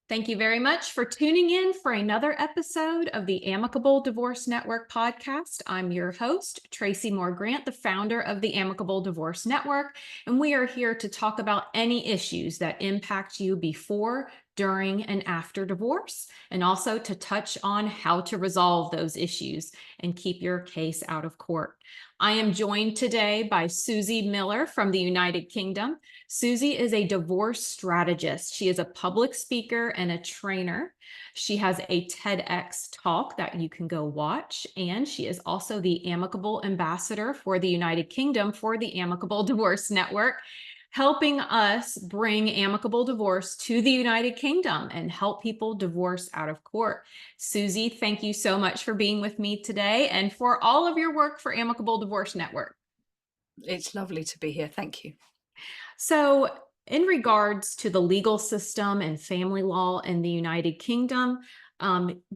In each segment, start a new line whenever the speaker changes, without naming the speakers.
Thank you very much for tuning in for another episode of the Amicable Divorce Network podcast. I'm your host, Tracy Moore Grant, the founder of the Amicable Divorce Network, and we are here to talk about any issues that impact you before, during, and after divorce, and also to touch on how to resolve those issues and keep your case out of court. I am joined today by Suzy Miller from the United Kingdom. Suzy is a divorce strategist. She is a public speaker and a trainer. She has a TEDx talk that you can go watch, and she is also the Amicable ambassador for the United Kingdom for the Amicable Divorce Network, helping us bring amicable divorce to the United Kingdom and help people divorce out of court. Suzy, thank you so much for being with me today and for all of your work for Amicable Divorce Network.
It's lovely to be here. Thank you.
So, in regards to the legal system and family law in the United Kingdom,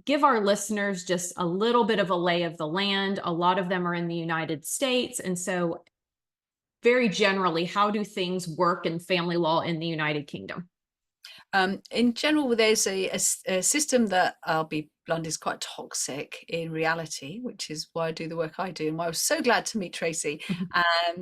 give our listeners just a little bit of a lay of the land. A lot of them are in the United States. And so, very generally, how do things work in family law in the United Kingdom?
In general, there's a system that, I'll be blunt, is quite toxic in reality, which is why I do the work I do, and why I was so glad to meet Tracy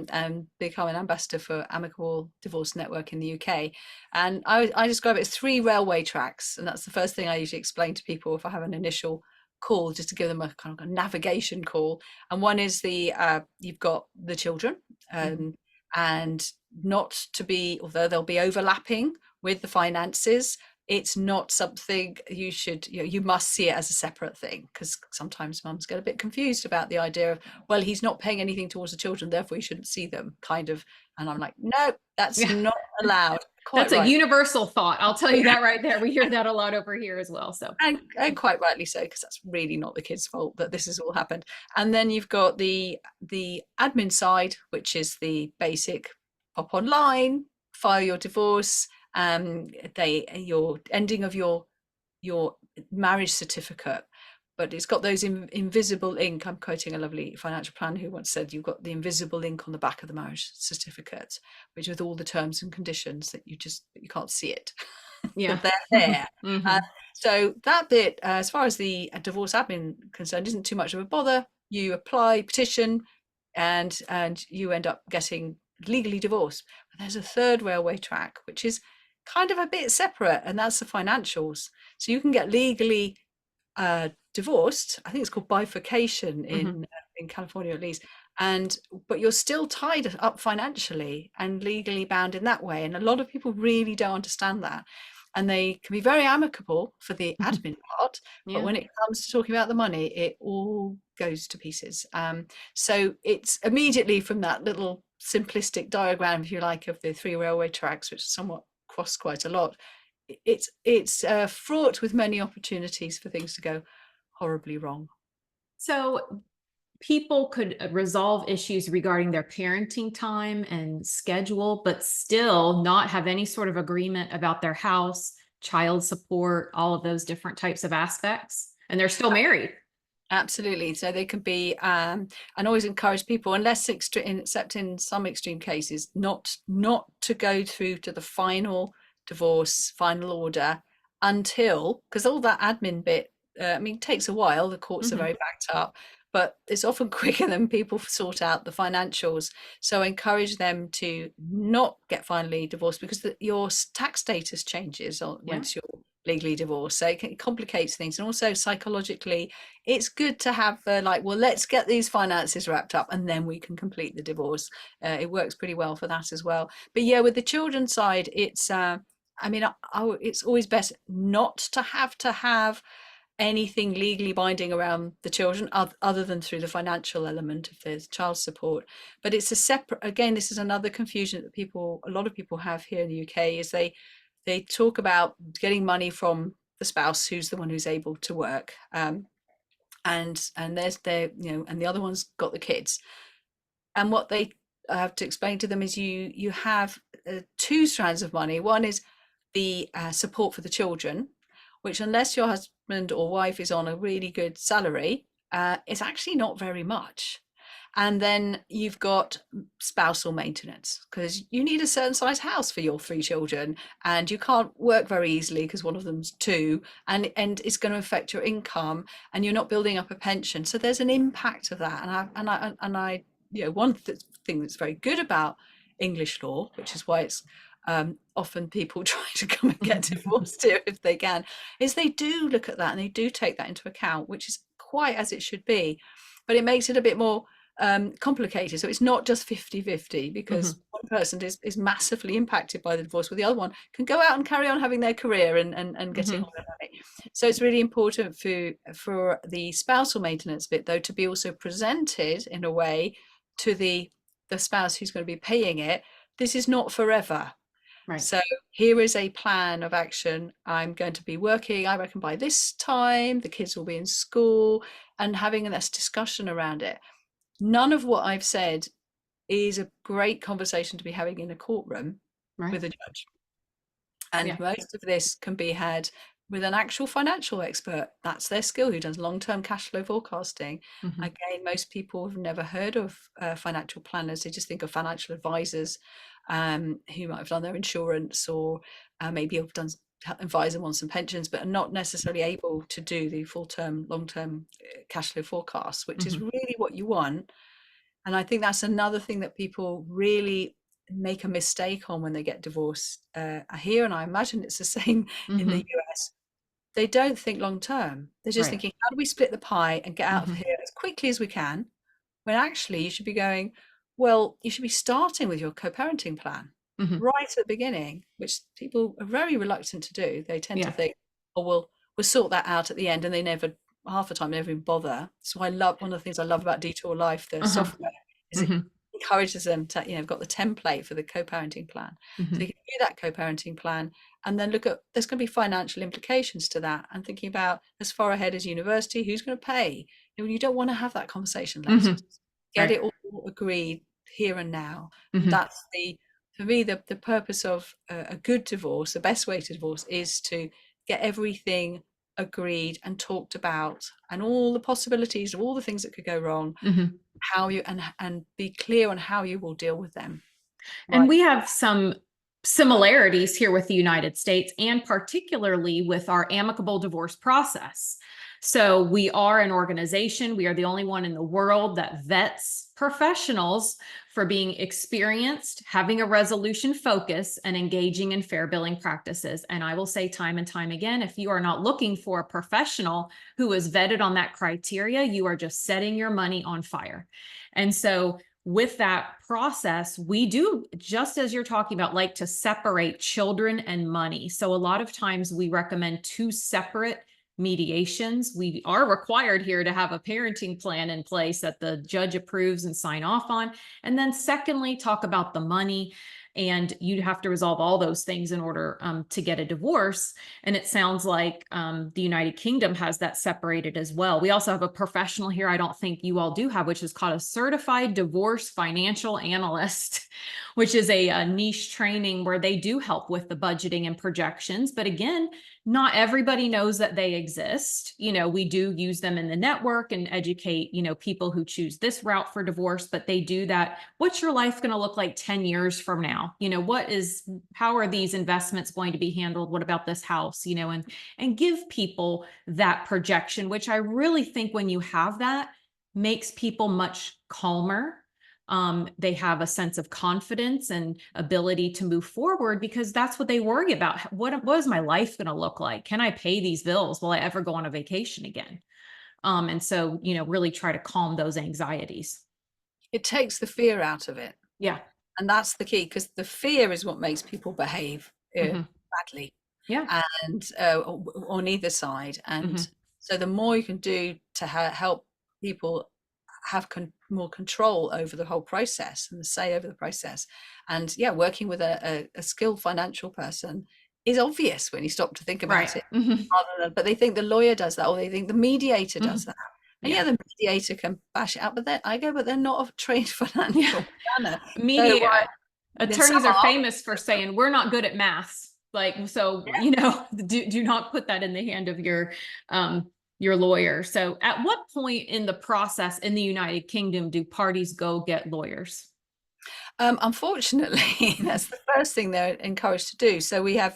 and become an ambassador for Amicable Divorce Network in the UK. And I describe it as 3 railway tracks, and that's the first thing I usually explain to people if I have an initial call, just to give them a kind of a navigation call. And one is you've got the children, and not to be, although they'll be overlapping with the finances, it's not something you must see it as a separate thing, because sometimes mums get a bit confused about the idea of, well, he's not paying anything towards the children, therefore you shouldn't see them, kind of. And I'm like, no, that's
Yeah.
not allowed. Quite
That's a
right.
universal thought. I'll tell you that right there. We hear that a lot over here as well. So,
And quite rightly so, because that's really not the kid's fault that this has all happened. And then you've got the admin side, which is the basic: pop online, file your divorce, your ending of your marriage certificate. But it's got those invisible ink. I'm quoting a lovely financial planner who once said, you've got the invisible ink on the back of the marriage certificate, which with all the terms and conditions that you can't see it.
yeah.
But they're there.
Mhm.
So that bit, as far as the divorce admin concerned, isn't too much of a bother. You apply, petition, and you end up getting legally divorced. But there's a third railway track, which is kind of a bit separate, and that's the financials. So you can get legally divorced. I think it's called bifurcation in California, at least. But you're still tied up financially and legally bound in that way. And a lot of people really don't understand that. And they can be very amicable for the admin part, but
Yeah.
when it comes to talking about the money, it all goes to pieces. So it's immediately from that little simplistic diagram, if you like, of the 3 railway tracks, which somewhat cross quite a lot. It's fraught with many opportunities for things to go horribly wrong.
So, people could resolve issues regarding their parenting time and schedule, but still not have any sort of agreement about their house, child support, all of those different types of aspects. And they're still married.
Absolutely. So they can be, and always encourage people, unless except in some extreme cases, not to go through to the final divorce, final order, until, because all that admin bit, takes a while. The courts are very backed up, but it's often quicker than people sort out the financials. So encourage them to not get finally divorced, because your tax status changes once you're legally divorced. So it complicates things. And also psychologically, it's good to have well, let's get these finances wrapped up and then we can complete the divorce. It works pretty well for that as well. But yeah, with the children's side, it's it's always best not to have anything legally binding around the children, other than through the financial element if there's child support. But it's a separate, again, this is another confusion that a lot of people have here in the UK, is they talk about getting money from the spouse, who's the one who's able to work, and there's and the other one's got the kids. And what they have to explain to them is you have 2 strands of money. One is the support for the children, which, unless your husband or wife is on a really good salary, it's actually not very much. And then you've got spousal maintenance, because you need a certain size house for your 3 children, and you can't work very easily because one of them's 2, and it's going to affect your income, and you're not building up a pension. So there's an impact of that. And I one thing that's very good about English law, which is why it's often people try to come and get divorced here if they can, is they do look at that and they do take that into account, which is quite as it should be. But it makes it a bit more complicated. So it's not just 50-50, because one person is massively impacted by the divorce, where the other one can go out and carry on having their career and getting all their money. So it's really important for the spousal maintenance bit, though, to be also presented in a way to the spouse who's going to be paying it. This is not forever.
Right.
So here is a plan of action. I'm going to be working, I reckon, by this time, the kids will be in school, and having this discussion around it. None of what I've said is a great conversation to be having in a courtroom with a judge. And most of this can be had with an actual financial expert. That's their skill, who does long-term cash flow forecasting. Again, most people have never heard of financial planners. They just think of financial advisors who might have done their insurance, or maybe have done advise them on some pensions, but are not necessarily able to do the full-term, long-term cash flow forecasts, which is really what you want. And I think that's another thing that people really make a mistake on when they get divorced here, and I imagine it's the same in the US. They don't think long term. They're just thinking, how do we split the pie and get out of here as quickly as we can? When actually you should be going, well, you should be starting with your co-parenting plan right at the beginning, which people are very reluctant to do. They tend to think, oh, we'll sort that out at the end, and they never, half the time, never even bother. So I love, one of the things I love about Detour Life, the software, is it encourages them to, have got the template for the co-parenting plan. So you can do that co-parenting plan, and then look at, there's going to be financial implications to that, and thinking about, as far ahead as university, who's going to pay? You don't want to have that conversation later. Get it all agreed here and now. That's for me, the purpose of a good divorce. The best way to divorce is to get everything agreed and talked about, and all the possibilities of all the things that could go wrong, how you, and be clear on how you will deal with them.
And we have some similarities here with the United States, and particularly with our amicable divorce process. So we are an organization, we are the only one in the world that vets professionals for being experienced, having a resolution focus, and engaging in fair billing practices. And I will say time and time again, if you are not looking for a professional who is vetted on that criteria, you are just setting your money on fire. And so with that process, we do, just as you're talking about, like to separate children and money. So a lot of times we recommend 2 separate mediations. We are required here to have a parenting plan in place that the judge approves and sign off on. And then secondly, talk about the money. And you'd have to resolve all those things in order to get a divorce. And it sounds like the United Kingdom has that separated as well. We also have a professional here, I don't think you all do have, which is called a certified divorce financial analyst, which is a niche training where they do help with the budgeting and projections. But again, not everybody knows that they exist. We do use them in the network and educate, people who choose this route for divorce, but they do that. What's your life going to look like 10 years from now? How are these investments going to be handled? What about this house? And give people that projection, which I really think when you have that makes people much calmer. They have a sense of confidence and ability to move forward, because that's what they worry about. What is my life going to look like? Can I pay these bills? Will I ever go on a vacation again? And so, really try to calm those anxieties.
It takes the fear out of it.
Yeah.
And that's the key, because the fear is what makes people behave badly.
Yeah.
And on either side. And so the more you can do to help people have more control over the whole process and the say over the process, and working with a skilled financial person is obvious when you stop to think about it. But they think the lawyer does that, or they think the mediator does that. And the mediator can bash it out, but they're not a trained financial planner.
Attorneys are famous for saying we're not good at maths. Do not put that in the hand of your your lawyer. So at what point in the process in the United Kingdom do parties go get lawyers?
Unfortunately, that's the first thing they're encouraged to do. So we have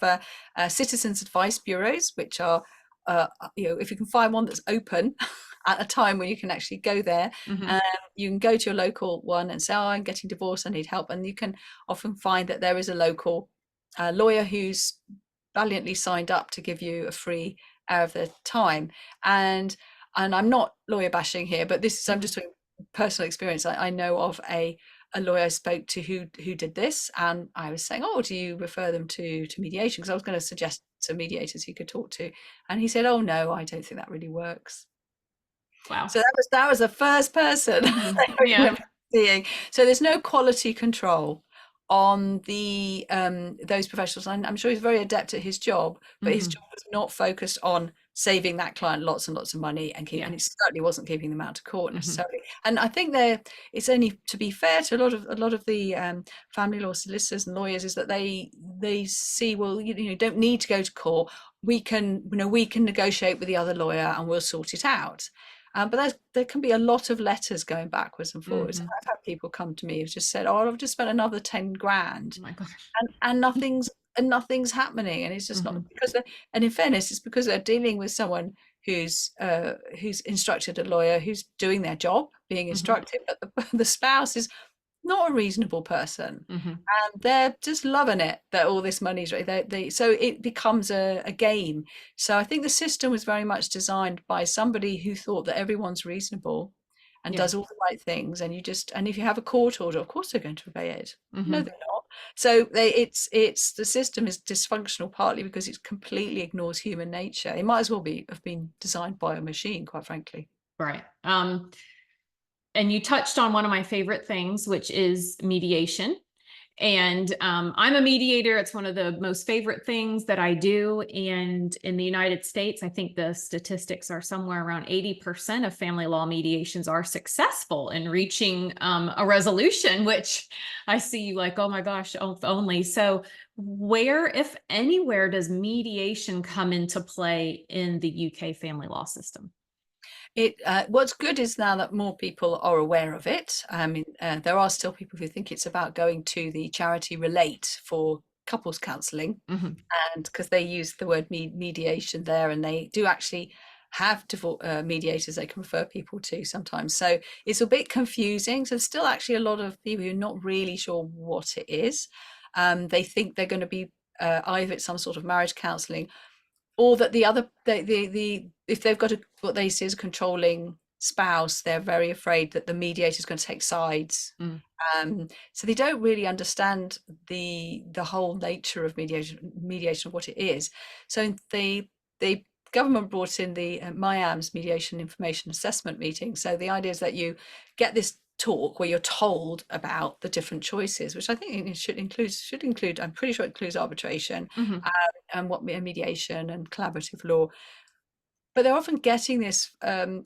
citizens advice bureaus, which are, if you can find one that's open at a time when you can actually go there,
Mm-hmm.
um, you can go to your local one and say, "Oh, I'm getting divorced. I need help," and you can often find that there is a local lawyer who's valiantly signed up to give you a free hour of their time. And I'm not lawyer bashing here, but this is I'm
Mm-hmm.
just doing personal experience. I know of a lawyer I spoke to who did this, and I was saying, "Oh, do you refer them to mediation?" Because I was going to suggest some mediators he could talk to, and he said, "Oh no, I don't think that really works."
Wow.
So that was the first person
Mm-hmm.
I
Yeah.
remember seeing. So there's no quality control on the those professionals. I'm sure he's very adept at his job, but his
Mm-hmm.
job was not focused on saving that client lots and lots of money
Yeah.
and he certainly wasn't keeping them out of court
Mm-hmm.
necessarily. And I think it's only, to be fair to a lot of the family law solicitors and lawyers, is that they see, well, you don't need to go to court. We can negotiate with the other lawyer and we'll sort it out. But there can be a lot of letters going backwards and forwards.
Mm-hmm.
I've had people come to me who've just said, "Oh, I've just spent another 10 grand,"
Oh my gosh.
and nothing's happening, and it's just not
Mm-hmm.
because and in fairness, it's because they're dealing with someone who's instructed a lawyer who's doing their job, being
Mm-hmm.
instructed, but the spouse is not a reasonable person,
Mm-hmm.
and they're just loving it that all this money's right. So it becomes a game. So I think the system was very much designed by somebody who thought that everyone's reasonable and
Yeah.
does all the right things, and if you have a court order, of course they're going to obey it. No,
Mm-hmm.
they're not. So it's the system is dysfunctional partly because it completely ignores human nature. It might as well have been designed by a machine, quite frankly.
Right. And you touched on one of my favorite things, which is mediation. And I'm a mediator. It's one of the most favorite things that I do. And in the United States, I think the statistics are somewhere around 80% of family law mediations are successful in reaching a resolution, which I see like, oh my gosh, if only. So, where, if anywhere, does mediation come into play in the UK family law system?
What's good is now that more people are aware of it. I mean, there are still people who think it's about going to the charity Relate for couples counselling,
Mm-hmm.
and because they use the word mediation there, and they do actually have mediators they can refer people to sometimes. So it's a bit confusing. So there's still actually a lot of people who are not really sure what it is. They think they're going to be either it's some sort of marriage counselling, or that the if they've got what they see as a controlling spouse, they're very afraid that the mediator is going to take sides.
Mm.
So they don't really understand the whole nature of mediation of what it is. So the government brought in the MIAMS mediation information assessment meeting. So the idea is that you get this talk where you're told about the different choices, which I think it should include, I'm pretty sure it includes arbitration,
Mm-hmm.
and what mediation and collaborative law. But they're often getting this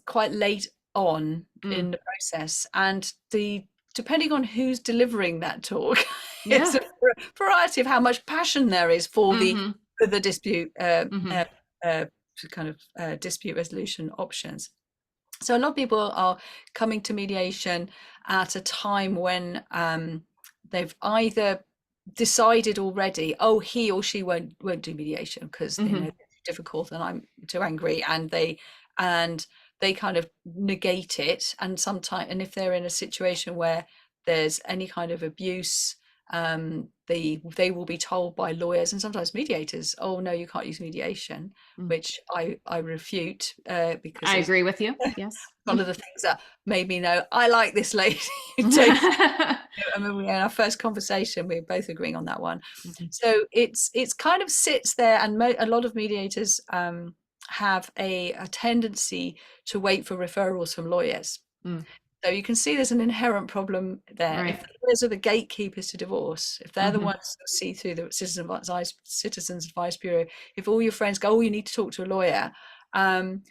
quite late on
Mm.
in the process, and the depending on who's delivering that talk, it's
Yeah.
a variety of how much passion there is for
Mm-hmm.
the dispute
Mm-hmm.
uh, kind of dispute resolution options. So a lot of people are coming to mediation at a time when they've either decided already, oh, he or she won't do mediation because
Mm-hmm.
it's difficult and I'm too angry, and they kind of negate it. And sometimes, and if they're in a situation where there's any kind of abuse, they will be told by lawyers and sometimes mediators, oh no, you can't use mediation,
Mm.
which I refute, because
I
there's
agree with you. Yes.
one of the things that made me know I like this lady. Don't, I mean, in our first conversation, we were both agreeing on that one.
Mhm.
So it's kind of sits there, and a lot of mediators have a tendency to wait for referrals from lawyers.
Mm.
So you can see there's an inherent problem there. If
Right.
the lawyers are the gatekeepers to divorce, if they're the
Mhm.
ones who see through the Citizens Advice Bureau, if all your friends go, oh, you need to talk to a lawyer. um,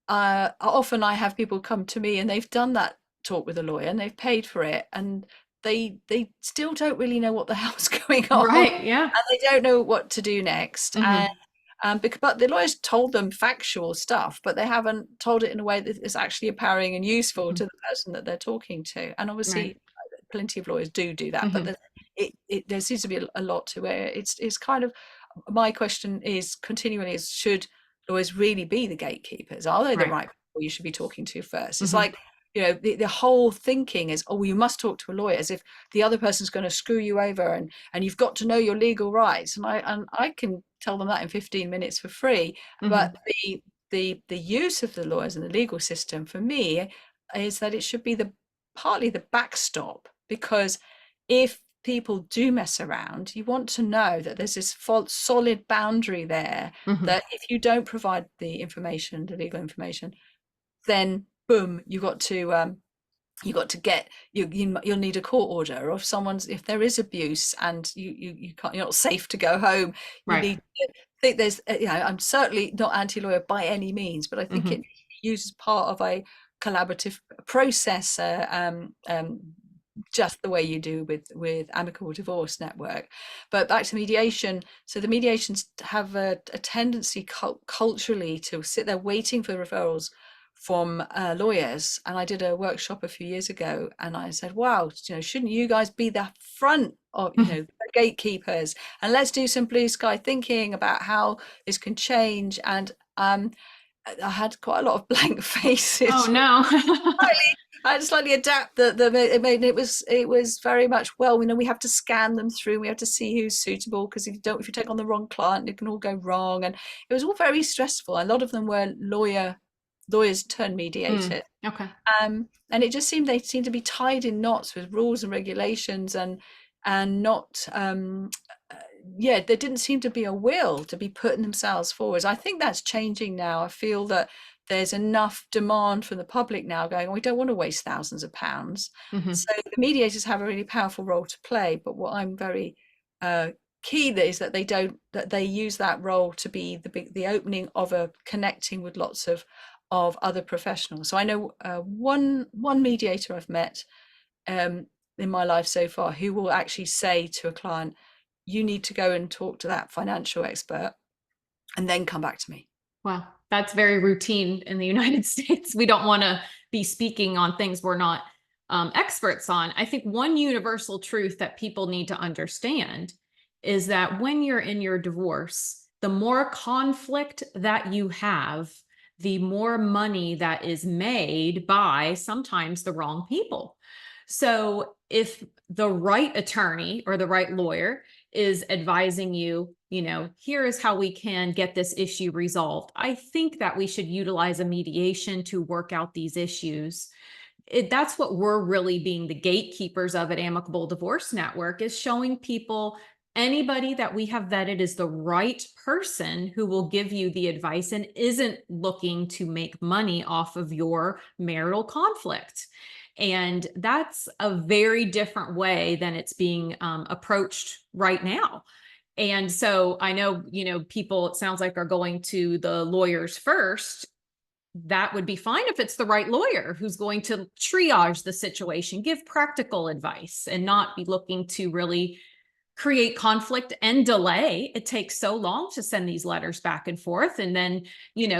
Often I have people come to me and they've done that talk with a lawyer and they've paid for it, and they still don't really know what the hell's going on,
Right. Yeah.
and they don't know what to do next. And
Mhm.
but the lawyers told them factual stuff, but they haven't told it in a way that is actually empowering and useful
Mhm.
to the person that they're talking to. And
Right.
obviously, plenty of lawyers do that, but
Mhm.
there seems to be a lot to it. It's kind of, my question is continually is, should lawyers really be the gatekeepers? Are they the
Right.
right people you should be talking to first? It's
Mhm.
like, the whole thinking is, oh, you must talk to a lawyer, as if the other person's going to screw you over, and you've got to know your legal rights. And I can tell them that in 15 minutes for free. But
Mhm.
the use of the lawyers and the legal system for me is that it should be partly the backstop, because if people do mess around, you want to know that there's this solid boundary there,
Mhm.
that if you don't provide the information, the legal information, then boom, you got to get you'll need a court order, or if there is abuse and you can't, you're not safe to go home, you
Right.
need to think there's, I'm certainly not anti-lawyer by any means, but I think it
Mhm.
uses part of a collaborative process, just the way you do with Amicable Divorce Network. But back to mediation, so the mediations have a tendency culturally to sit there waiting for referrals from lawyers. And I did a workshop a few years ago, and I said, wow, shouldn't you guys be the front of,
Mhm.
the gatekeepers, and let's do some blue sky thinking about how this can change. And I had quite a lot of blank
Oh
faces.
no.
I had to slightly adapt it was very much, well, we have to scan them through, we have to see who's suitable, because if you take on the wrong client, it can all go wrong. And it was all very stressful. A lot of them were lawyers turned mediators.
Okay.
And it just seemed they seemed to be tied in knots with rules and regulations, and not, yeah, there didn't seem to be a will to be putting themselves forward. I think that's changing now. I feel that there's enough demand from the public now going, we don't want to waste thousands of pounds.
Mhm.
So the mediators have a really powerful role to play. But what I'm very uh, keen is that they use that role to be the opening of a connecting with lots of other professionals. So I know one mediator I've met um, in my life so far, who will actually say to a client, you need to go and talk to that financial expert and then come back to me.
Well, that's very routine in the United States. We don't want to be speaking on things we're not experts on. I think one universal truth that people need to understand is that when you're in your divorce, the more conflict that you have, the more money that is made by sometimes the wrong people. So if the right attorney or the right lawyer is advising you, here is how we can get this issue resolved, I think that we should utilize a mediation to work out these issues. That's what we're really being the gatekeepers of at Amicable Divorce Network, is showing people anybody that we have vetted is the right person who will give you the advice and isn't looking to make money off of your marital conflict. And that's a very different way than it's being approached right now. And so I know, people, it sounds like, are going to the lawyers first. That would be fine if it's the right lawyer who's going to triage the situation, give practical advice, and not be looking to really create conflict and delay. It takes so long to send these letters back and forth. And then,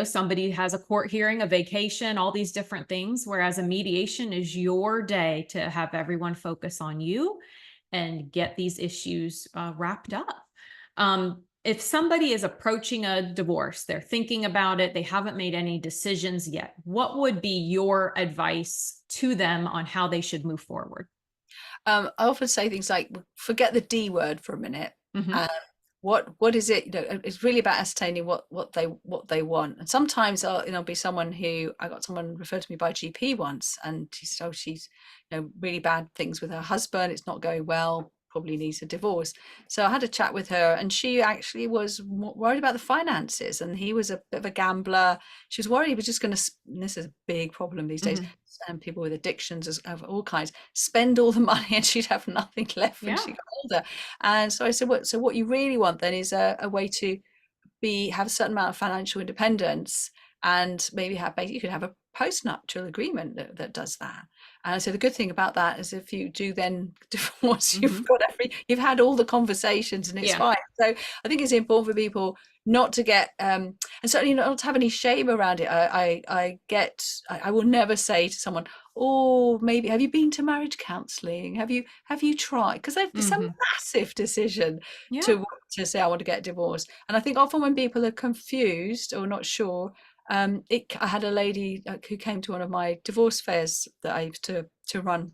somebody has a court hearing, a vacation, all these different things. Whereas a mediation is your day to have everyone focus on you and get these issues wrapped up. If somebody is approaching a divorce, they're thinking about it, they haven't made any decisions yet, what would be your advice to them on how they should move forward?
I often say things like, forget the D word for a minute.
Hmm.
And what is it? It's really about ascertaining what they want. And sometimes I'll be someone who, I got someone referred to me by a GP once, and she said, oh, she's really bad things with her husband. It's not going well. Probably needs a divorce. So I had a chat with her, and she actually was worried about the finances, and he was a bit of a gambler. She was worried he was just going to. This is a big problem these days.
Hmm.
And people with addictions of all kinds spend all the money, and she'd have nothing left when
Yeah.
she got older. And so I said, what you really want then is a way to have a certain amount of financial independence, and maybe you could have postnuptial agreement that does that. And so the good thing about that is if you do then divorce,
Mhm.
you've had all the conversations and it's
Yeah.
fine. So I think it's important for people not to get and certainly not to have any shame around it. I will never say to someone, oh, maybe have you been to marriage counseling? Have you tried? Because it's a
Mhm.
massive decision
Yeah.
to say I want to get divorced. And I think often when people are confused or not sure, I had a lady who came to one of my divorce fairs that I used to run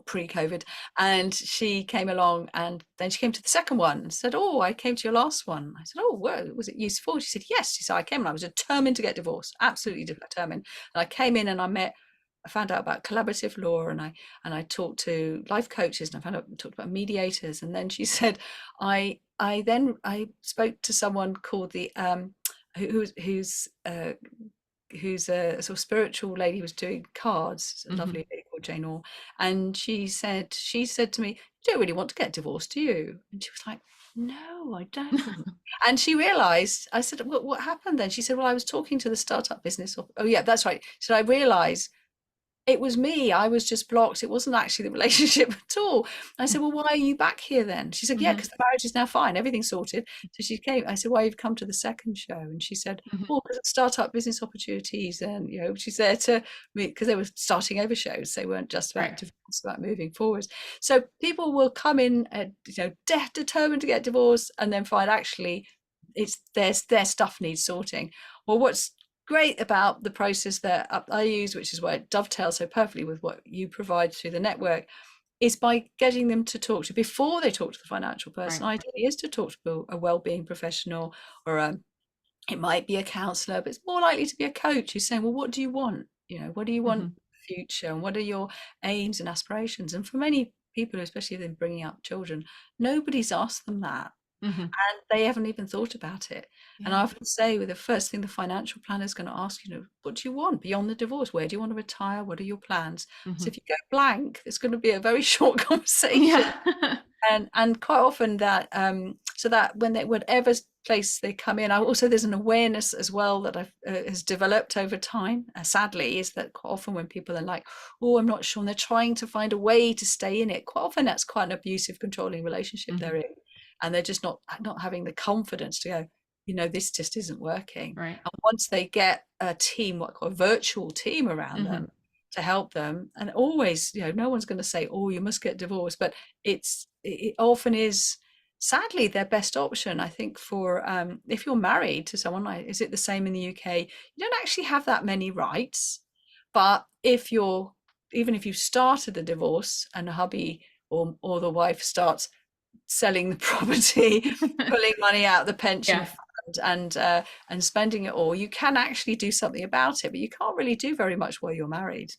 pre-COVID, and she came along, and then she came to the second one and said, oh, I came to your last one. I said, oh, well, was it useful? She said, yes. She said, I came and I was determined to get divorced, absolutely determined. And I came in and I found out about collaborative law, and I talked to life coaches, and talked about mediators. And then she said, I spoke to someone called the who's a sort of spiritual lady who was doing cards, a lovely
Mhm.
lady called Jane Orr, and she said to me, "You don't really want to get divorced, do you?" And she was like, "No, I don't." And she realised. I said, "What happened then?" She said, "Well, I was talking to the startup business." Oh yeah, that's right. So I realised it was me. I was just blocked. It wasn't actually the relationship at all. I said, well, why are you back here then? She said, yeah,
Mhm.
because the marriage is now fine. Everything's sorted. So she came. I said, why have you come to the second show? And she said,
Mhm.
oh, because of startup business opportunities. And, she's there to meet because they were starting over shows. They weren't just about
Right.
divorce, about moving forward. So people will come in, determined to get divorced and then find actually it's their stuff needs sorting. Well, what's great about the process that I use, which is why it dovetails so perfectly with what you provide through the network, is by getting them to talk to before they talk to the financial person.
Right.
Ideally, is to talk to a well-being professional, or it might be a counsellor, but it's more likely to be a coach who's saying, "Well, what do you want? What do you want in
Mhm.
the future, and what are your aims and aspirations?" And for many people, especially if they're bringing up children, nobody's asked them that,
Mhm.
and they haven't even thought about it. And I
Yeah.
often say, with the first thing the financial planner is going to ask, what do you want beyond the divorce? Where do you want to retire? What are your plans? So
Mhm.
if you go blank, it's going to be a very short conversation.
Yeah.
And quite often that so that when they whatever place they come in, I also there's an awareness as well that I've has developed over time, sadly, is that quite often when people are like, oh, I'm not sure, and they're trying to find a way to stay in it, quite often that's quite an abusive, controlling relationship they're
Mhm.
in, and they're just not having the confidence to go, this just isn't working.
Right.
And once they get a team, what I call a virtual team around them
Mhm.
to help them, and always, no one's going to say, oh, you must get divorced, but it often is sadly their best option. I think for if you're married to someone, like, is it the same in the UK? You don't actually have that many rights, but even if you started the divorce and the hubby or the wife starts selling the property, pulling money out of the pension
Yeah.
fund, and spending it all, you can actually do something about it, but you can't really do very much while you're married.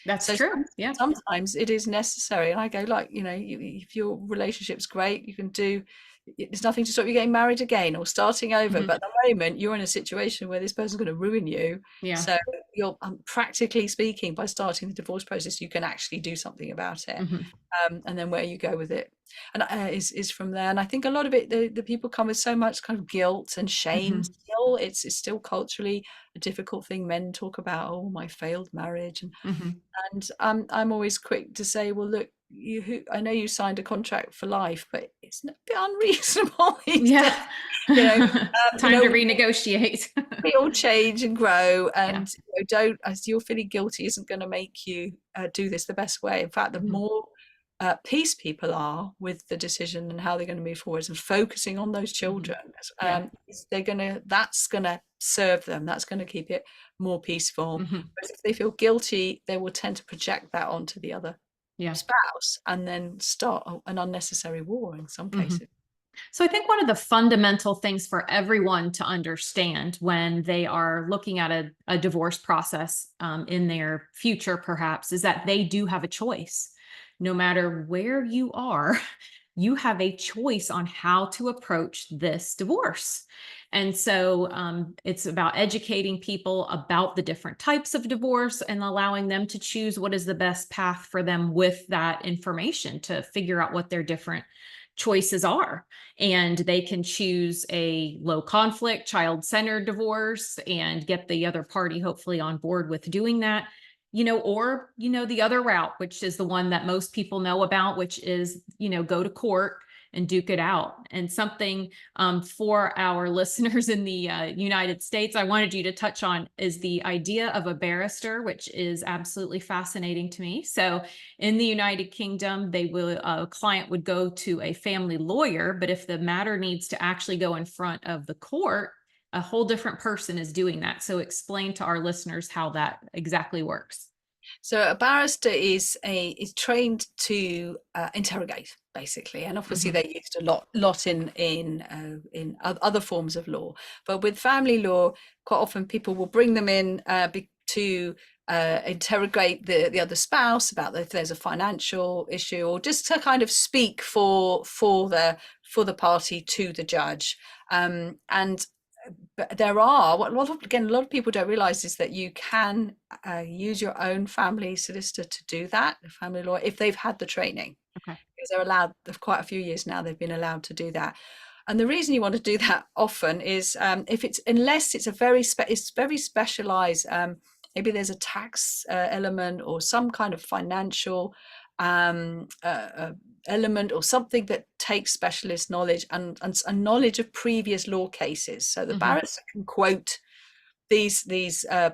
That's
So
true. Yeah.
sometimes it is necessary. And I go, like, if your relationship's great, you can do, there's nothing to stop you getting married again or starting over.
Mhm.
But at the moment, you're in a situation where this person's going to ruin you.
Yeah.
So you're practically speaking, by starting the divorce process, you can actually do something about it.
Mhm.
And then where you go with it, and is from there. And I think a lot of it, the people come with so much kind of guilt and shame.
Mhm.
Still, it's still culturally a difficult thing. Men talk about, oh, my failed marriage,
Mhm.
and I'm always quick to say, well, look, I know you signed a contract for life, but it's a bit unreasonable these days.
Yeah.
You know,
Time to renegotiate.
we all change and grow,
Yeah.
and don't, as you're feeling guilty, isn't going to make you do this the best way. In fact, the
Mhm.
more peace people are with the decision and how they're going to move forwards and focusing on those
Mhm.
children,
Yeah.
that's gonna serve them. That's going to keep it more peaceful.
Mhm.
Whereas if they feel guilty, they will tend to project that onto the other
Yeah.
spouse and then start an unnecessary war in some
Mhm.
cases.
So I think one of the fundamental things for everyone to understand when they are looking at a divorce process in their future, perhaps, is that they do have a choice. No matter where you are, you have a choice on how to approach this divorce. And so it's about educating people about the different types of divorce and allowing them to choose what is the best path for them with that information to figure out what their different choices are. And they can choose a low conflict, child centered divorce and get the other party hopefully on board with doing that, or, the other route, which is the one that most people know about, which is, go to court and duke it out. And something for our listeners in the United States, I wanted you to touch on is the idea of a barrister, which is absolutely fascinating to me. So in the United Kingdom, a client would go to a family lawyer, but if the matter needs to actually go in front of the court, a whole different person is doing that. So explain to our listeners how that exactly works.
So a barrister is trained to interrogate, basically, and obviously
Mhm.
they're used a lot in other forms of law. But with family law, quite often people will bring them in to interrogate the other spouse about if there's a financial issue, or just to kind of speak for the party to the judge. And but there are what a lot of people don't realize is that you can use your own family solicitor to do that, a family lawyer, if they've had the training,
Okay.
because they're allowed, for quite a few years now they've been allowed to do that. And the reason you want to do that often is if it's unless it's it's very specialized. Maybe there's a tax element or some kind of financial element, or something that takes specialist knowledge and knowledge of previous law cases. So the
Mhm.
barrister can quote these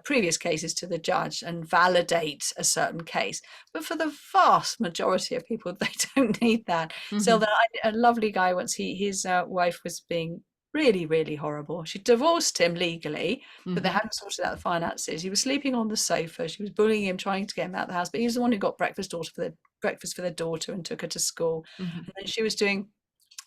previous cases to the judge and validate a certain case. But for the vast majority of people, they don't need that. So
Mhm.
that a lovely guy once, his wife was being really, really horrible. She divorced him legally, but they
Mhm.
hadn't sorted out the finances. He was sleeping on the sofa. She was bullying him, trying to get him out of the house. But he was the one who got breakfast for their daughter and took her to school.
Mhm.
And then she was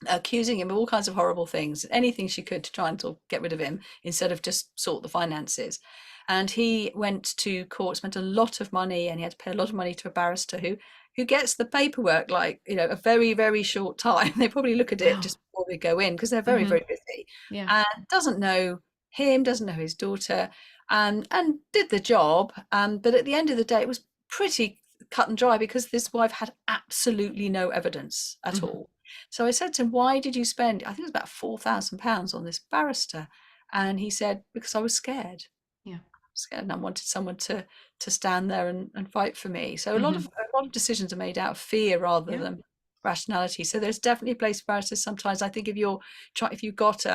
accusing him of all kinds of horrible things, anything she could to try and get rid of him instead of just sort the finances. And he went to court, spent a lot of money, and he had to pay a lot of money to a barrister who gets the paperwork like, a very, very short time. They probably look at it
Wow.
just before they go in because they're very,
Mhm.
very busy,
Yeah.
and doesn't know him, doesn't know his daughter, and did the job. But at the end of the day, it was pretty cut and dry because this wife had absolutely no evidence at
Mhm.
all. So I said to him, "Why did you spend, I think it was about £4,000 on this barrister?" And he said, "Because I was scared.
Yeah.
Scared, and I wanted someone to stand there and fight for me." So
Mhm.
a lot of decisions are made out of fear rather
Yeah.
than rationality. So there's definitely a place for barristers sometimes. I think if you've got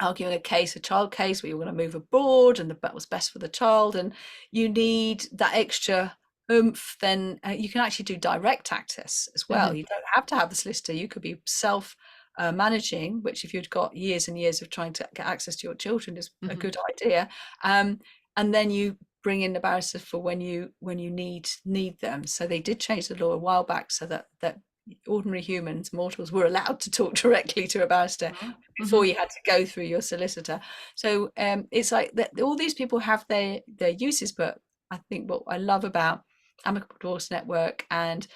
arguing a case, a child case, where you want to move abroad and what's best for the child, and you need that extra oomph, then you can actually do direct access as well.
Mhm.
You don't have to have the solicitor. You could be self managing, which, if you'd got years and years of trying to get access to your children, is a
Mhm.
good idea. um, and then you bring in the barrister for when you need them. So they did change the law a while back so that ordinary humans, mortals, were allowed to talk directly to a barrister
Wow.
before
Mhm.
you had to go through your solicitor. So it's like that, all these people have their uses. But I think what I love about Amicable Divorce Network and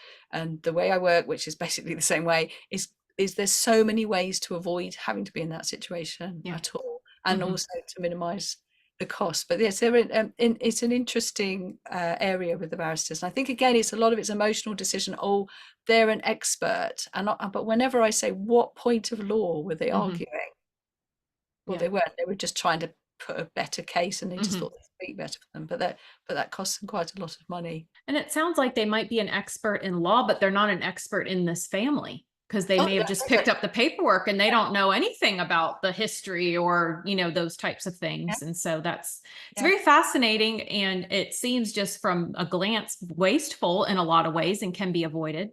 the way I work, which is basically the same way, is there's so many ways to avoid having to be in that situation
Yeah.
at all, and
Mhm.
also to minimize the cost. But yes, it's an interesting area with the barristers. And I think, again, it's a lot of it's emotional decision. Oh, they're an expert, but whenever I say, what point of law were they
Mhm.
arguing? Well,
Yeah.
they weren't. They were just trying to put a better case, and they just
Mhm.
thought they'd speak better for them. But that costs them quite a lot of money.
And it sounds like they might be an expert in law, but they're not an expert in this family because they
Oh
may
no,
have just
no,
picked up the paperwork and they don't know anything about the history or, those types of
yeah,
things. And so it's
yeah.
very fascinating. And it seems just from a glance wasteful in a lot of ways and can be avoided.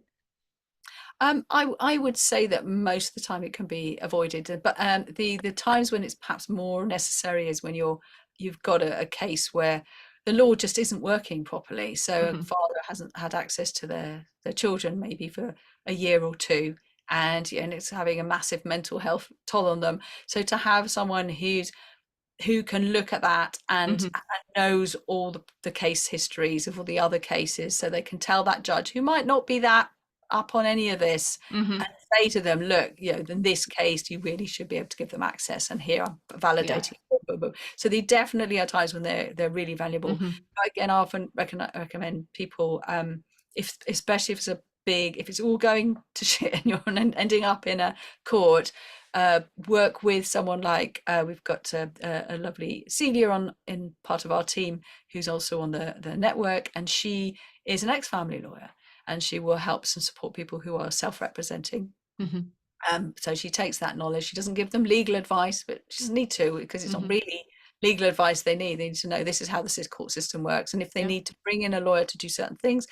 I would say that most of the time it can be avoided, but the times when it's perhaps more necessary is when you've got a case where the law just isn't working properly. So a
Mhm.
father hasn't had access to their children maybe for a year or two, and it's having a massive mental health toll on them. So to have someone who can look at that
Mhm.
and knows all the case histories of all the other cases, so they can tell that judge, who might not be that up on any of this, and
Mhm.
say to them, look, in this case you really should be able to give them access, and here I'm
Yeah.
validating. So there definitely are times when they're really valuable.
Mhm.
Again, I often recommend people, if especially if it's big, if it's all going to shit and you're ending up in a court, work with someone like we've got a lovely Celia on in part of our team who's also on the network, and she is an ex-family lawyer, and she will help and support people who are self-representing.
Mhm.
So she takes that knowledge. She doesn't give them legal advice, but she doesn't need to, because it's not
Mhm.
really legal advice they need. They need to know this is how the court system works, and if they
Yeah.
need to bring in a lawyer to do certain things,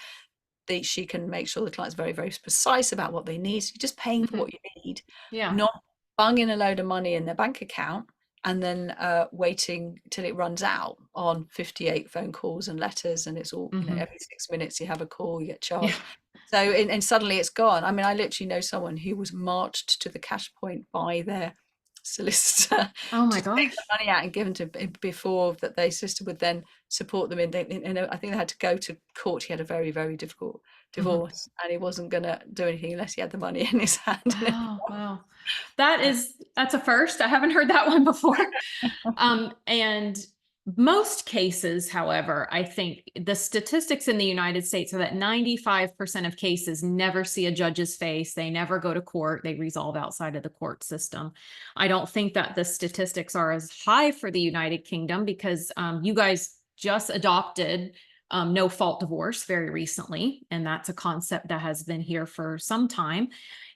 she can make sure the client's very, very precise about what they need. So you're just paying for
Mhm.
what you need,
Yeah.
not bunging a load of money in their bank account and then waiting till it runs out on 58 phone calls and letters, and it's all,
Mhm.
every 6 minutes you have a call, you get
Yeah.
charged. So and suddenly it's gone. I mean, I literally know someone who was marched to the cash point by their solicitor
Oh my
to take the
gosh.
money out and given to before that their sister would then support them I think they had to go to court. He had a very, very difficult
Mhm.
divorce, and he wasn't going to do anything unless he had the money in his hand.
Oh, wow. That's a first. I haven't heard that one before. And most cases, however, I think the statistics in the United States are that 95% of cases never see a judge's face. They never go to court. They resolve outside of the court system. I don't think that the statistics are as high for the United Kingdom because you guys just adopted no fault divorce very recently. And that's a concept that has been here for some time.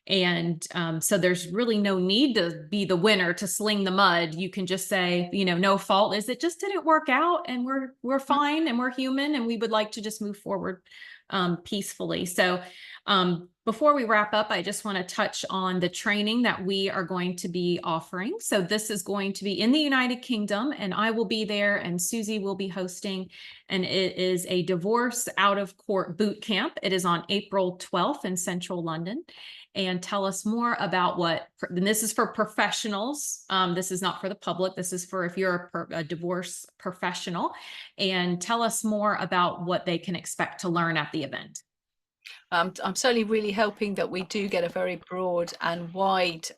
And so there's really no need to be the winner to sling the mud. You can just say, no fault is it just didn't work out, and we're fine, and we're human, and we would like to just move forward peacefully. So before we wrap up, I just want to touch on the training that we are going to be offering. So this is going to be in the United Kingdom, and I will be there, and Suzy will be hosting, and it is a divorce out of court boot camp. It is on April 12th in central London. And tell us more about and this is for professionals. This is not for the public. This is for if you're a divorce professional, and tell us more about what they can expect to learn at the event.
I'm certainly really hoping that we do get a very broad and wide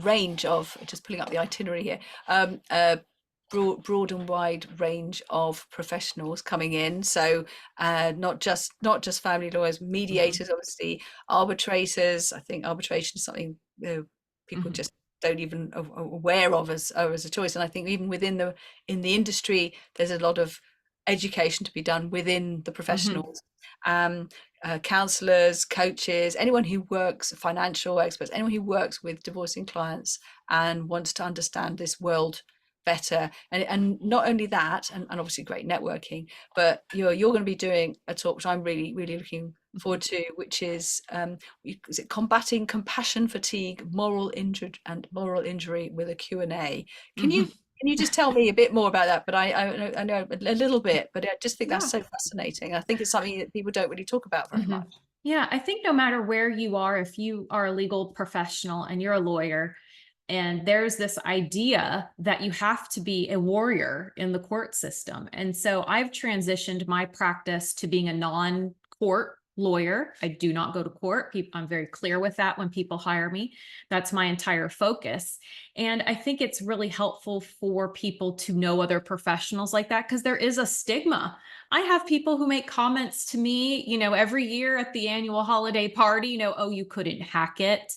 range of, just pulling up the itinerary here, broad and wide range of professionals coming in. So not just family lawyers,
Mhm.
mediators, obviously, arbitrators. I think arbitration is something people
Mhm.
just don't even aware of as a choice. And I think even within the industry, there's a lot of education to be done within the
Mhm.
professionals. Um, Counselors, coaches, anyone who works, financial experts, anyone who works with divorcing clients and wants to understand this world better. And not only that, and obviously great networking, but you're going to be doing a talk which I'm really, really looking
Mhm.
forward to, which is it combating compassion fatigue, moral injury with a Q&A. Can you
Mhm.
can you just tell me a bit more about that? But I know a little bit, but I just think that's
Yeah.
so fascinating. I think it's something that people don't really talk about very
Mhm.
much.
Yeah, I think no matter where you are, if you are a legal professional and you're a lawyer, and there's this idea that you have to be a warrior in the court system. And so I've transitioned my practice to being a non-court lawyer. I do not go to court. I'm very clear with that when people hire me. That's my entire focus. And I think it's really helpful for people to know other professionals like that because there is a stigma. I have people who make comments to me, every year at the annual holiday party, oh, you couldn't hack it.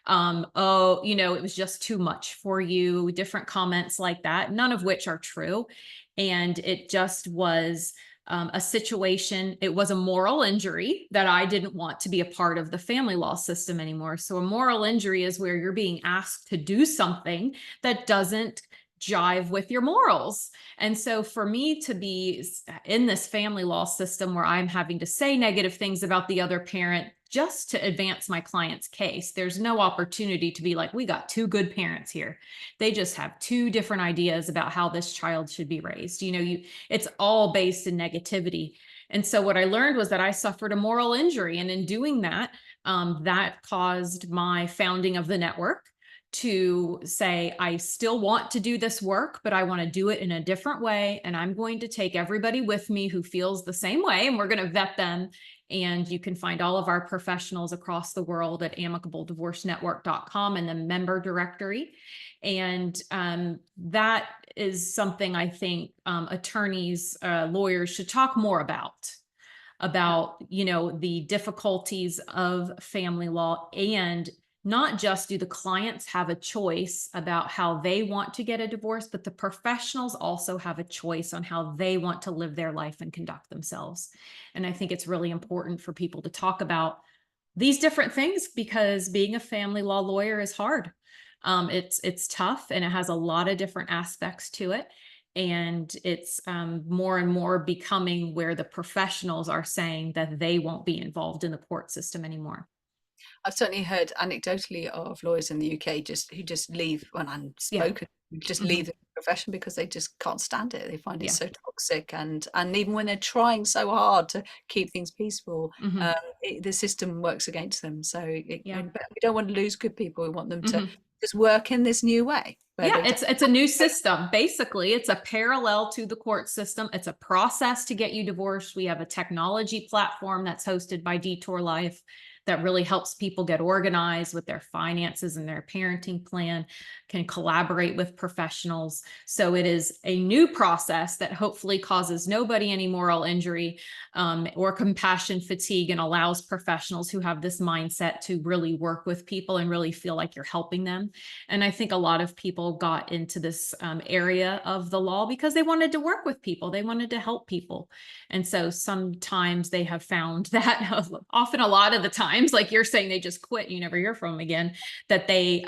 Oh, it was just too much for you, different comments like that, none of which are true. And it just was a situation, it was a moral injury that I didn't want to be a part of the family law system anymore. So a moral injury is where you're being asked to do something that doesn't jive with your morals. And so for me to be in this family law system where I'm having to say negative things about the other parent just to advance my client's case, there's no opportunity to be like, we got two good parents here. They just have two different ideas about how this child should be raised. It's all based in negativity. And so what I learned was that I suffered a moral injury. And in doing that, that caused my founding of the network to say, I still want to do this work, but I want to do it in a different way. And I'm going to take everybody with me who feels the same way, and we're going to vet them. And you can find all of our professionals across the world at amicableddivorcenetwork.com in the member directory. And that is something I think attorneys, lawyers should talk more about. about, the difficulties of family law, and not just do the clients have a choice about how they want to get a divorce, but the professionals also have a choice on how they want to live their life and conduct themselves. And I think it's really important for people to talk about these different things, because being a family law lawyer is hard. It's tough, and it has a lot of different aspects to it. And it's more and more becoming where the professionals are saying that they won't be involved in the court system anymore.
I've certainly heard anecdotally of lawyers in the UK who just leave when I'm
Yeah.
spoken, just
Hmm.
leave the profession because they just can't stand it. They find it
Yeah.
so toxic, and even when they're trying so hard to keep things peaceful,
Hmm.
the system works against them. So
Yeah.
but we don't want to lose good people. We want them to
Hmm.
just work in this new way where
Yeah,
they don't.
it's a new system. Basically, it's a parallel to the court system. It's a process to get you divorced. We have a technology platform that's hosted by Detour Life that really helps people get organized with their finances and their parenting plan, can collaborate with professionals. So it is a new process that hopefully causes nobody any moral injury, or compassion fatigue, and allows professionals who have this mindset to really work with people and really feel like you're helping them. And I think a lot of people got into this area of the law because they wanted to work with people, they wanted to help people. And so sometimes they have found that, often a lot of the times, like you're saying, they just quit, you never hear from them again, that they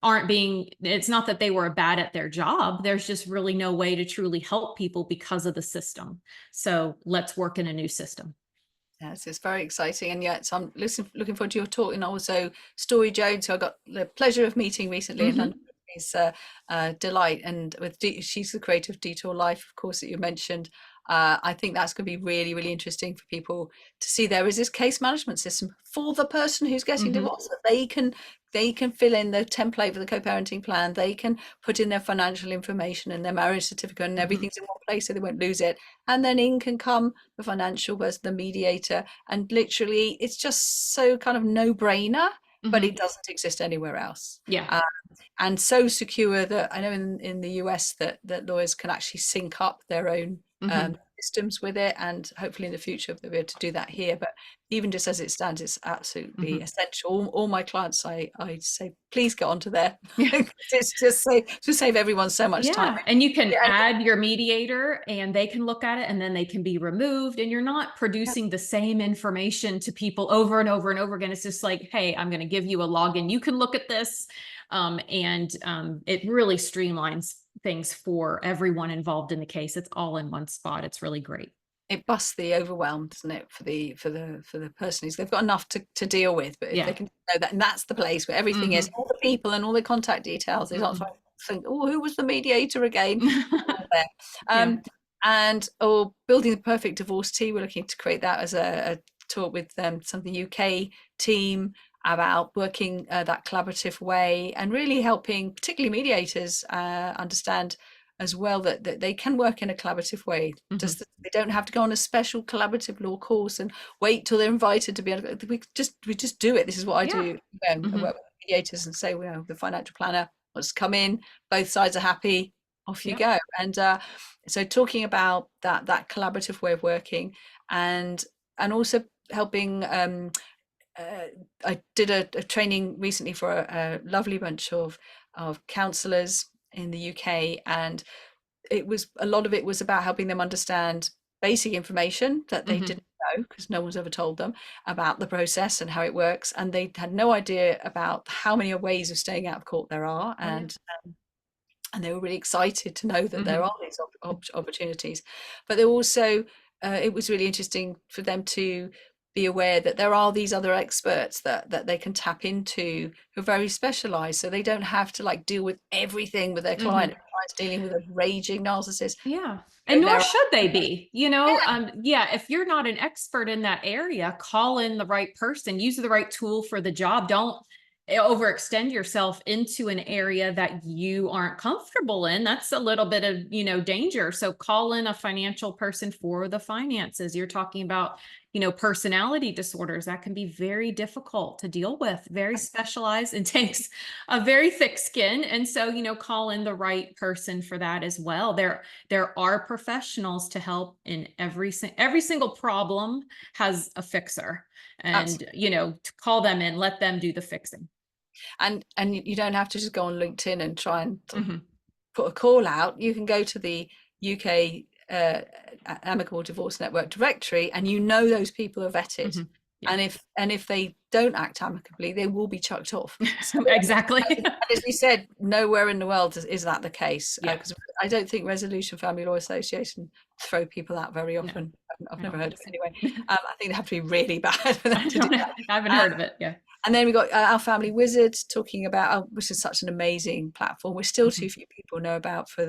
aren't being, it's not that they were bad at their job. There's just really no way to truly help people because of the system. So let's work in a new system.
Yes, it's very exciting, and yet so I'm looking forward to your talk. And also Story Jones, who I got the pleasure of meeting recently in London.
Hmm.
Is delight, and she's the creator of Detour Life, of course, that you mentioned. I think that's going to be really, really interesting for people to see. There is this case management system for the person who's getting
Hmm.
divorced, that they can fill in the template for the co-parenting plan. They can put in their financial information and their marriage certificate, and
Hmm.
everything's in one place, so they won't lose it. And then in can come the financial person, the mediator, and literally it's just so kind of no-brainer, but
Hmm.
it doesn't exist anywhere else.
Yeah.
And so secure that I know in the US that lawyers can actually sync up their own
Hmm.
systems with it, and hopefully in the future they'll be able to do that here. But even just as it stands, it's absolutely
Hmm.
essential. All my clients, I say, please get onto there.
Yeah.
It's just to save everyone so much time.
Yeah, and you can
Yeah,
add your mediator and they can look at it, and then they can be removed, and you're not
yeah,
producing the same information to people over and over and over again. It's just like, hey, I'm going to give you a login. You can look at this. It really streamlines things for everyone involved in the case. It's all in one spot. It's really great.
it busts the overwhelm, doesn't it, for the person who's they've got enough to deal with, but if they
Yeah.
can know that, and that's the place where everything is,
Hmm.
all the people and all the contact details, they don't
Hmm.
think, oh, who was the mediator again? All there.
Yeah.
And or building the perfect divorce team, we're looking to create that as a talk with some of the UK team about working that collaborative way, and really helping particularly mediators understand as well that they can work in a collaborative way.
Hmm.
Just that they don't have to go on a special collaborative law course and wait till they're invited to be able to, we just do it. This is what I
Yeah.
do. I
Hmm.
work with mediators and say, well, the financial planner wants to come in, both sides are happy, off you
Yeah.
go. And so talking about that collaborative way of working, and also helping I did a training recently for a lovely bunch of counsellors in the UK, and it was a lot of it was about helping them understand basic information that they
Hmm.
didn't know, because no one's ever told them about the process and how it works, and they had no idea about how many ways of staying out of court there are.
Oh, yeah.
And they were really excited to know that there
Hmm.
are these opportunities. But they also it was really interesting for them to be aware that there are these other experts that they can tap into, who are very specialized, so they don't have to like deal with everything with their client.
Hmm.
If the client's dealing with a raging narcissist,
Yeah. And nor
there are,
should they be,
yeah,
yeah, if you're not an expert in that area, call in the right person, use the right tool for the job. Don't overextend yourself into an area that you aren't comfortable in. That's a little bit of, danger. So call in a financial person for the finances. You're talking about, personality disorders, that can be very difficult to deal with, very specialized, and takes a very thick skin. And so, call in the right person for that as well. There are professionals to help in every single problem has a fixer. And,
Absolutely.
to call them in, let them do the fixing.
And you don't have to just go on LinkedIn and try and
Hmm.
put a call out. You can go to the UK Amicable Divorce Network directory, and those people are vetted.
Hmm. Yeah.
And if they don't act amicably, they will be chucked off. So,
Exactly.
and as we said, nowhere in the world is that the case,
Yeah.
because I don't think Resolution Family Law Association throw people out very
No,
often. I've
I
never
don't
heard
think
of it
so.
anyway. I think they have to be really bad for them to do that.
I haven't
Um,
heard of it. Yeah.
and then we got Our Family Wizard talking about, which is such an amazing platform. We're still
Hmm.
too few people know about for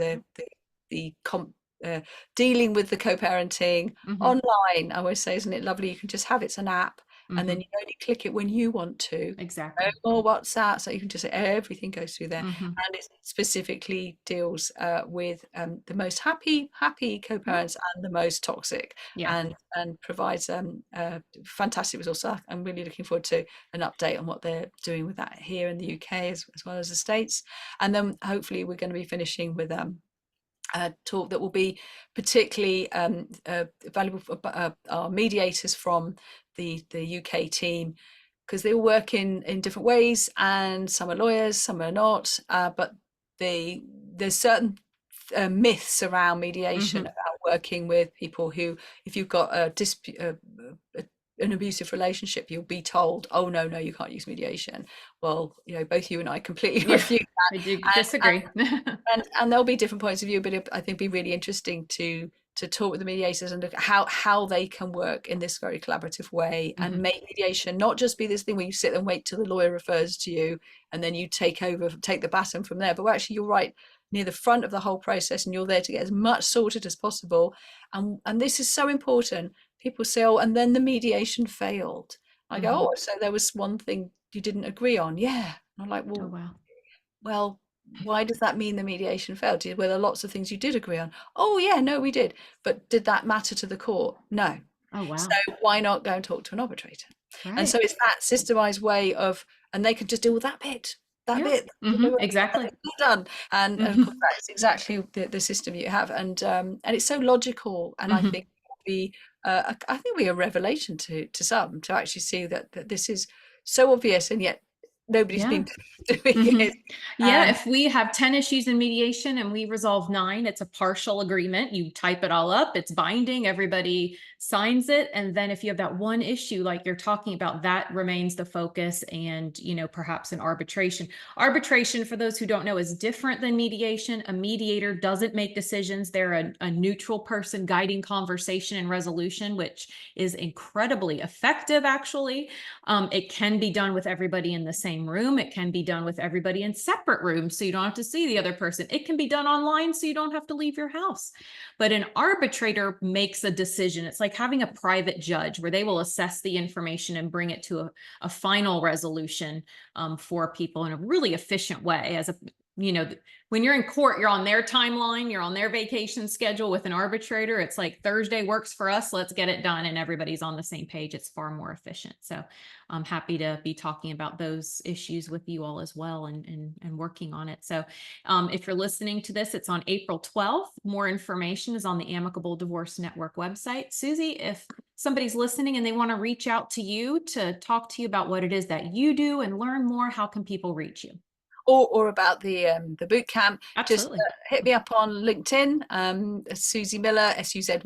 uh, dealing with the co-parenting
Hmm.
online. I always say, isn't it lovely? You can just have it's an app, and then
Hmm.
you only click it when you want to. No
Exactly.
more WhatsApp, so you can just everything goes through there,
Hmm.
and it specifically deals with the most happy co-parents and the most toxic,
Yeah.
and provides fantastic resources. I'm really looking forward to an update on what they're doing with that here in the UK as well as the States, and then hopefully we're going to be finishing with talk that will be particularly valuable for our mediators from the UK team, because they all work in different ways, and some are lawyers, some are not, but there's certain myths around mediation,
Hmm.
about working with people who, if you've got a dispute, an abusive relationship, you'll be told, oh no, you can't use mediation. Well, both you and I completely
Yeah.
refute
I do
that.
disagree.
And there'll be different points of view, but I think it'd be really interesting to talk with the mediators and look at how they can work in this very collaborative way, and
Hmm.
make mediation not just be this thing where you sit and wait till the lawyer refers to you and then you take the baton from there, but actually you're right near the front of the whole process, and you're there to get as much sorted as possible. And this is so important. People say, oh, and then the mediation failed. I go,
Hmm.
oh, so there was one thing you didn't agree on. Yeah. And I'm like,
Oh,
well,
wow.
well, why does that mean the mediation failed? Were there lots of things you did agree on? Oh, yeah, no, we did. But did that matter to the court? No.
Oh,
So
wow.
why not go and talk to an arbitrator? And
Right.
so it's that systemized way and they could just deal with that
Yeah.
bit,
Hmm. Exactly.
done. And of course,
Hmm.
that's exactly the system you have. And it's so logical. And I
Hmm.
think I think we a revelation to some, to actually see that this is so obvious, and yet nobody's
Yeah.
been doing
Hmm.
it.
Yeah, if we have 10 issues in mediation and we resolve 9, it's a partial agreement. You type it all up, it's binding, everybody signs it. And then if you have that one issue like you're talking about, that remains the focus, and, perhaps an arbitration. Arbitration, for those who don't know, is different than mediation. A mediator doesn't make decisions. They're a neutral person guiding conversation and resolution, which is incredibly effective, actually. It can be done with everybody in the same room. It can be done with everybody in separate rooms, so you don't have to see the other person. It can be done online, so you don't have to leave your house. But an arbitrator makes a decision. It's like having a private judge where they will assess the information and bring it to a final resolution, for people in a really efficient way. You know, when you're in court, you're on their timeline, you're on their vacation schedule. With an arbitrator, it's like Thursday works for us, let's get it done, and everybody's on the same page. It's far more efficient. So I'm happy to be talking about those issues with you all as well, and working on it. So if you're listening to this, it's on April 12th. More information is on the Amicable Divorce Network website. Suzy, if somebody's listening and they want to reach out to you to talk to you about what it is that you do and learn more, how can people reach you?
Or about the boot camp, just
Absolutely.
hit me up on LinkedIn, Suzy Miller, Suzy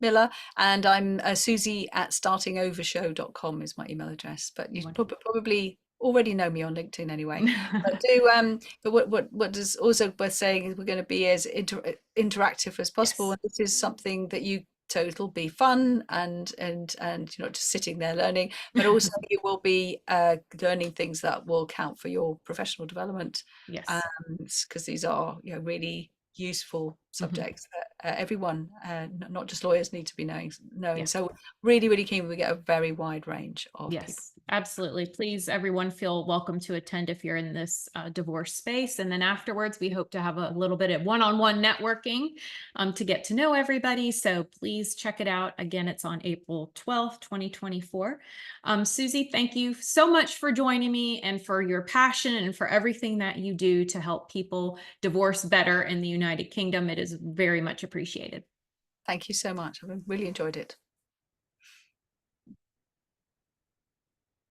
Miller, and I'm Suzy at startingovershow.com is my email address. But you
Wonderful.
probably already know me on LinkedIn anyway. But what is also worth saying is we're going to be as interactive as possible,
Yes.
and this is something that it'll be fun, and you're not just sitting there learning, but also you will be learning things that will count for your professional development,
Yes.
because these are really useful
Hmm.
subjects that everyone, not just lawyers, need to be knowing.
Yeah.
So really keen we get a very wide range of people.
Yes. Absolutely. Please, everyone, feel welcome to attend if you're in this divorce space. And then afterwards, we hope to have a little bit of one-on-one networking to get to know everybody. So please check it out. Again, it's on April 12th, 2024. Suzy, thank you so much for joining me and for your passion and for everything that you do to help people divorce better in the United Kingdom. It is very much appreciated.
Thank you so much. I've really enjoyed it.